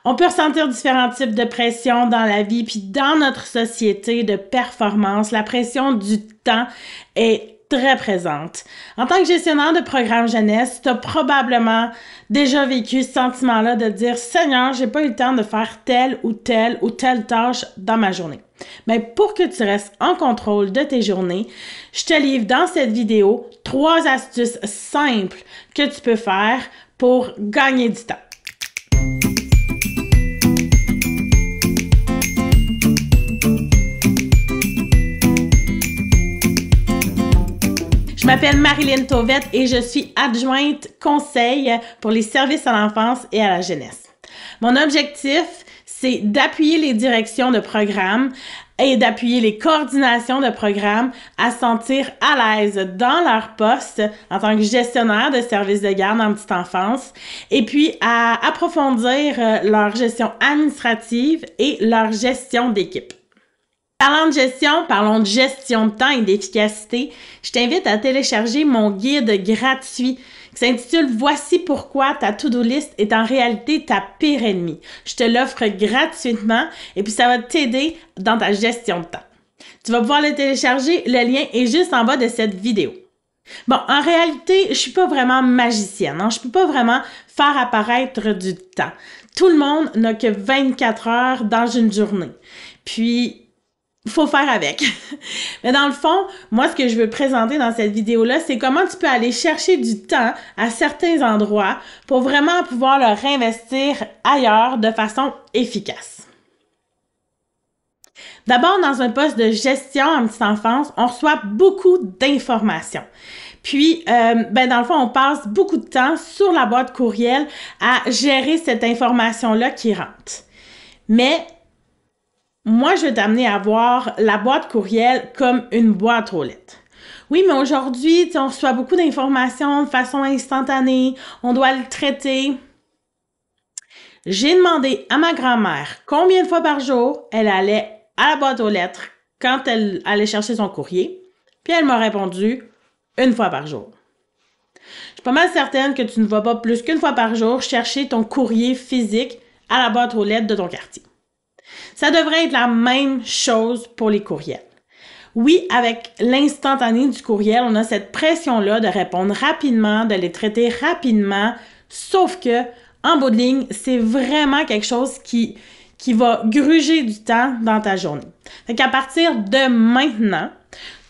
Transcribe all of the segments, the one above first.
On peut ressentir différents types de pression dans la vie, puis dans notre société de performance, la pression du temps est très présente. En tant que gestionnaire de programme jeunesse, tu as probablement déjà vécu ce sentiment-là de dire « Seigneur, j'ai pas eu le temps de faire telle ou telle tâche dans ma journée. » Mais pour que tu restes en contrôle de tes journées, je te livre dans cette vidéo 3 astuces simples que tu peux faire pour gagner du temps. Je m'appelle Marilyn Tauvette et je suis adjointe conseil pour les services à l'enfance et à la jeunesse. Mon objectif, c'est d'appuyer les directions de programme et d'appuyer les coordinations de programme à se sentir à l'aise dans leur poste en tant que gestionnaire de services de garde en petite enfance et puis à approfondir leur gestion administrative et leur gestion d'équipe. Parlant de gestion, parlons de gestion de temps et d'efficacité, je t'invite à télécharger mon guide gratuit qui s'intitule « Voici pourquoi ta to-do list est en réalité ta pire ennemie ». Je te l'offre gratuitement et puis ça va t'aider dans ta gestion de temps. Tu vas pouvoir le télécharger, le lien est juste en bas de cette vidéo. Bon, en réalité, je suis pas vraiment magicienne, hein? Je peux pas vraiment faire apparaître du temps. Tout le monde n'a que 24 heures dans une journée. Puis, il faut faire avec. Mais dans le fond, moi, ce que je veux présenter dans cette vidéo-là, c'est comment tu peux aller chercher du temps à certains endroits pour vraiment pouvoir le réinvestir ailleurs de façon efficace. D'abord, dans un poste de gestion en petite enfance, on reçoit beaucoup d'informations. Puis, dans le fond, on passe beaucoup de temps sur la boîte courriel à gérer cette information-là qui rentre. Mais moi, je vais t'amener à voir la boîte courriel comme une boîte aux lettres. Oui, mais aujourd'hui, on reçoit beaucoup d'informations de façon instantanée, on doit le traiter. J'ai demandé à ma grand-mère combien de fois par jour elle allait à la boîte aux lettres quand elle allait chercher son courrier, puis elle m'a répondu 1 fois par jour. Je suis pas mal certaine que tu ne vas pas plus qu'1 fois par jour chercher ton courrier physique à la boîte aux lettres de ton quartier. Ça devrait être la même chose pour les courriels. Oui, avec l'instantané du courriel, on a cette pression-là de répondre rapidement, de les traiter rapidement, sauf que, en bout de ligne, c'est vraiment quelque chose qui va gruger du temps dans ta journée. Fait qu'à partir de maintenant,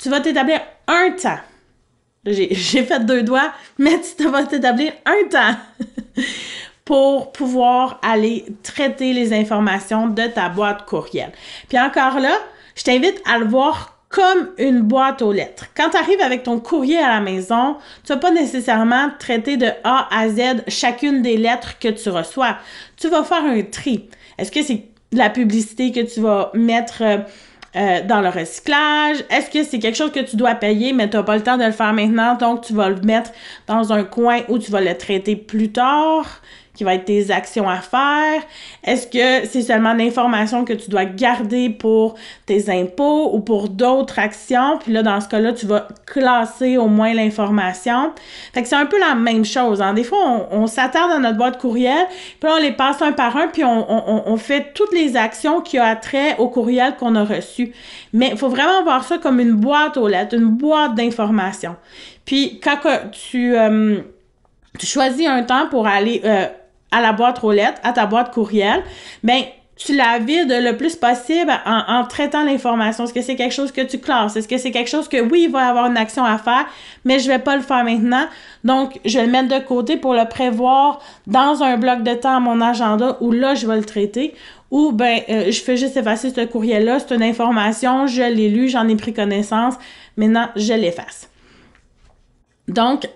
tu vas t'établir un temps. J'ai fait 2 doigts, mais tu vas t'établir un temps pour pouvoir aller traiter les informations de ta boîte courriel. Puis encore là, je t'invite à le voir comme une boîte aux lettres. Quand tu arrives avec ton courrier à la maison, tu vas pas nécessairement traiter de A à Z chacune des lettres que tu reçois. Tu vas faire un tri. Est-ce que c'est de la publicité que tu vas mettre dans le recyclage? Est-ce que c'est quelque chose que tu dois payer, mais tu n'as pas le temps de le faire maintenant, donc tu vas le mettre dans un coin où tu vas le traiter plus tard, qui va être tes actions à faire? Est-ce que c'est seulement l'information que tu dois garder pour tes impôts ou pour d'autres actions? Puis là, dans ce cas-là, tu vas classer au moins l'information. Fait que c'est un peu la même chose, hein? Des fois, on s'attarde dans notre boîte courriel, puis là, on les passe un par un, puis on fait toutes les actions qui ont attrait au courriel qu'on a reçu. Mais il faut vraiment voir ça comme une boîte aux lettres, une boîte d'informations. Puis, quand tu choisis un temps pour aller à la boîte aux lettres, à ta boîte courriel, ben tu la vides le plus possible en traitant l'information. Est-ce que c'est quelque chose que tu classes? Est-ce que c'est quelque chose que, oui, il va y avoir une action à faire, mais je vais pas le faire maintenant. Donc, je vais le mettre de côté pour le prévoir dans un bloc de temps à mon agenda où là, je vais le traiter. Ou, je fais juste effacer ce courriel-là. C'est une information, je l'ai lu, j'en ai pris connaissance. Maintenant, je l'efface. Donc,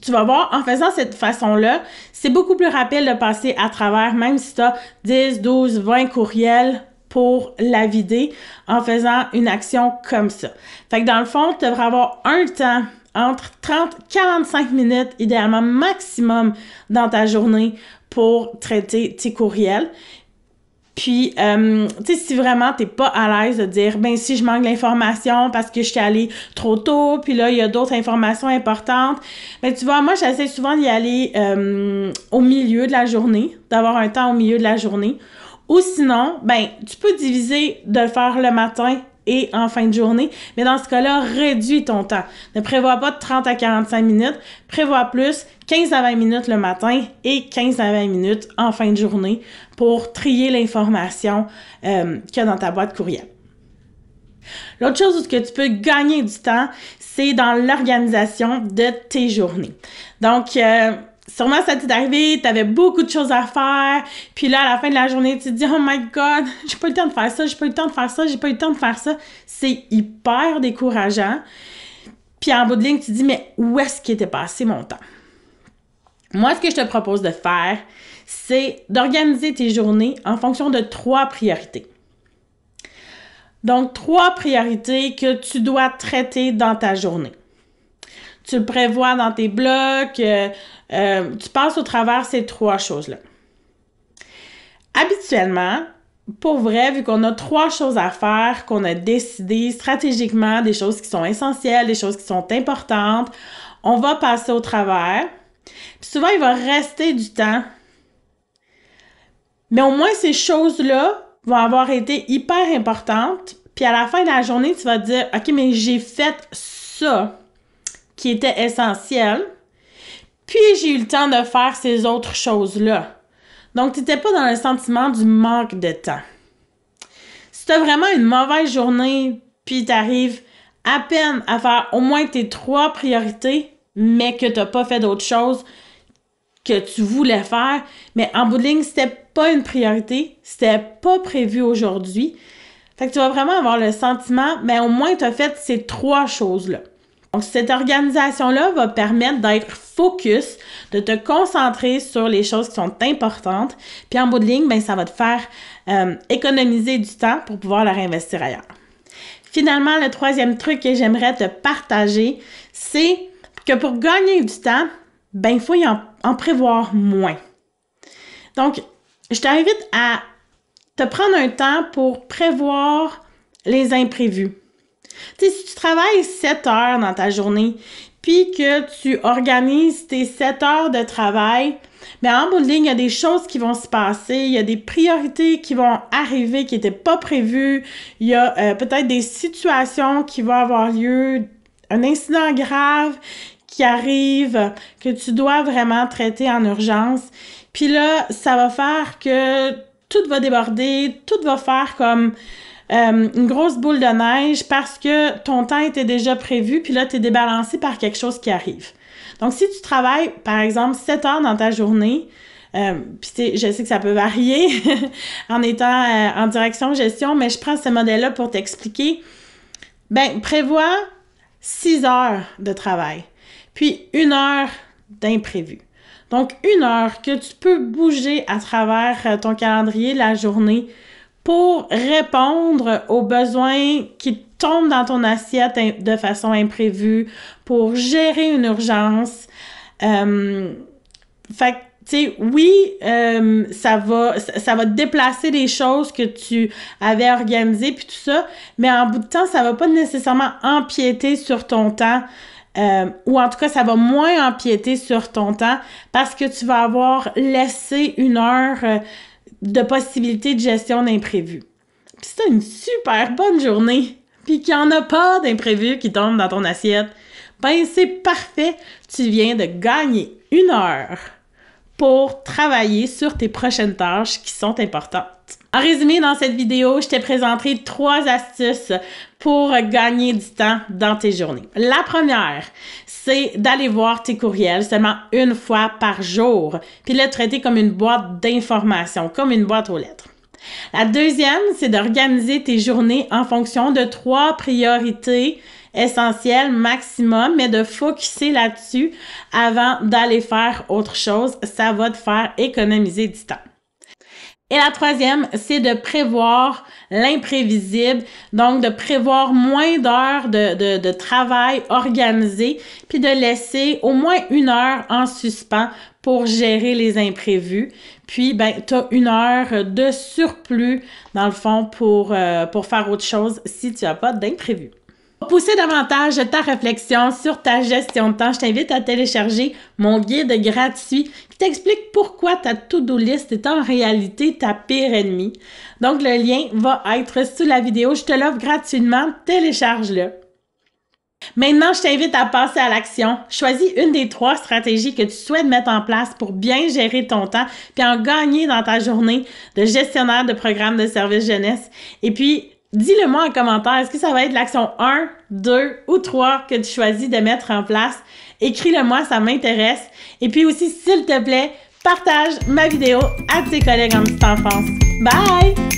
tu vas voir, en faisant cette façon-là, c'est beaucoup plus rapide de passer à travers, même si tu as 10, 12, 20 courriels pour la vider en faisant une action comme ça. Fait que dans le fond, tu devrais avoir un temps entre 30 et 45 minutes, idéalement maximum, dans ta journée pour traiter tes courriels. Puis, tu sais, si vraiment t'es pas à l'aise de dire, ben si je manque l'information parce que je suis allée trop tôt, puis là, il y a d'autres informations importantes, ben tu vois, moi, j'essaie souvent d'y aller au milieu de la journée, d'avoir un temps au milieu de la journée. Ou sinon, ben tu peux diviser de le faire le matin et en fin de journée, mais dans ce cas-là, réduis ton temps. Ne prévois pas de 30 à 45 minutes, prévois plus 15 à 20 minutes le matin et 15 à 20 minutes en fin de journée pour trier l'information qu'il y a dans ta boîte courriel. L'autre chose où tu peux gagner du temps, c'est dans l'organisation de tes journées. Donc, sûrement, ça t'est arrivé, t'avais beaucoup de choses à faire, puis là, à la fin de la journée, tu te dis « Oh my God, j'ai pas eu le temps de faire ça, j'ai pas eu le temps de faire ça, j'ai pas eu le temps de faire ça. » C'est hyper décourageant. Puis en bout de ligne, tu te dis « Mais où est-ce qu'il était passé mon temps? » Moi, ce que je te propose de faire, c'est d'organiser tes journées en fonction de 3 priorités. Donc, 3 priorités que tu dois traiter dans ta journée. Tu le prévois dans tes blocs, tu passes au travers ces 3 choses-là. Habituellement, pour vrai, vu qu'on a 3 choses à faire, qu'on a décidé stratégiquement, des choses qui sont essentielles, des choses qui sont importantes, on va passer au travers. Puis souvent, il va rester du temps. Mais au moins, ces choses-là vont avoir été hyper importantes. Puis à la fin de la journée, tu vas te dire, OK, mais j'ai fait ça qui était essentiel. Puis j'ai eu le temps de faire ces autres choses-là. Donc, tu n'étais pas dans le sentiment du manque de temps. Si tu as vraiment une mauvaise journée, puis tu arrives à peine à faire au moins tes 3 priorités, mais que tu n'as pas fait d'autres choses que tu voulais faire, mais en bout de ligne, c'était pas une priorité, c'était pas prévu aujourd'hui. Fait que tu vas vraiment avoir le sentiment, mais au moins tu as fait ces 3 choses-là. Donc, cette organisation-là va permettre d'être focus, de te concentrer sur les choses qui sont importantes. Puis en bout de ligne, ben, ça va te faire économiser du temps pour pouvoir le réinvestir ailleurs. Finalement, le 3e truc que j'aimerais te partager, c'est que pour gagner du temps, ben, il faut en prévoir moins. Donc, je t'invite à te prendre un temps pour prévoir les imprévus. Tu sais, si tu travailles 7 heures dans ta journée, puis que tu organises tes 7 heures de travail, mais en bout de ligne, il y a des choses qui vont se passer, il y a des priorités qui vont arriver qui n'étaient pas prévues, il y a peut-être des situations qui vont avoir lieu, un incident grave qui arrive, que tu dois vraiment traiter en urgence. Puis là, ça va faire que tout va déborder, tout va faire comme une grosse boule de neige parce que ton temps était déjà prévu, puis là, tu es débalancé par quelque chose qui arrive. Donc, si tu travailles, par exemple, 7 heures dans ta journée, puis je sais que ça peut varier en étant en direction gestion, mais je prends ce modèle-là pour t'expliquer. Ben, prévois 6 heures de travail, puis 1 heure d'imprévu. Donc, 1 heure que tu peux bouger à travers ton calendrier la journée pour répondre aux besoins qui tombent dans ton assiette de façon imprévue, pour gérer une urgence. Fait que, tu sais, oui, ça va déplacer des choses que tu avais organisées puis tout ça, mais en bout de temps, ça va pas nécessairement empiéter sur ton temps. Ou en tout cas, ça va moins empiéter sur ton temps parce que tu vas avoir laissé 1 heure de possibilités de gestion d'imprévus. Puis si tu as une super bonne journée, puis qu'il n'y en a pas d'imprévus qui tombent dans ton assiette, ben c'est parfait, tu viens de gagner 1 heure pour travailler sur tes prochaines tâches qui sont importantes. En résumé, dans cette vidéo, je t'ai présenté 3 astuces pour gagner du temps dans tes journées. La première, c'est d'aller voir tes courriels seulement 1 fois par jour, puis le traiter comme une boîte d'informations, comme une boîte aux lettres. La deuxième, c'est d'organiser tes journées en fonction de 3 priorités essentielles maximum, mais de focusser là-dessus avant d'aller faire autre chose. Ça va te faire économiser du temps. Et la troisième, c'est de prévoir l'imprévisible, donc de prévoir moins d'heures de travail organisé, puis de laisser au moins 1 heure en suspens pour gérer les imprévus. Puis, ben, tu as 1 heure de surplus, dans le fond, pour faire autre chose si tu n'as pas d'imprévu. Pour pousser davantage ta réflexion sur ta gestion de temps, je t'invite à télécharger mon guide gratuit qui t'explique pourquoi ta to-do list est en réalité ta pire ennemie. Donc, le lien va être sous la vidéo. Je te l'offre gratuitement. Télécharge-le. Maintenant, je t'invite à passer à l'action. Choisis une des 3 stratégies que tu souhaites mettre en place pour bien gérer ton temps puis en gagner dans ta journée de gestionnaire de programme de service jeunesse. Et puis, dis-le moi en commentaire, est-ce que ça va être l'action 1, 2 ou 3 que tu choisis de mettre en place? Écris-le moi, ça m'intéresse. Et puis aussi, s'il te plaît, partage ma vidéo à tes collègues en petite enfance. Bye!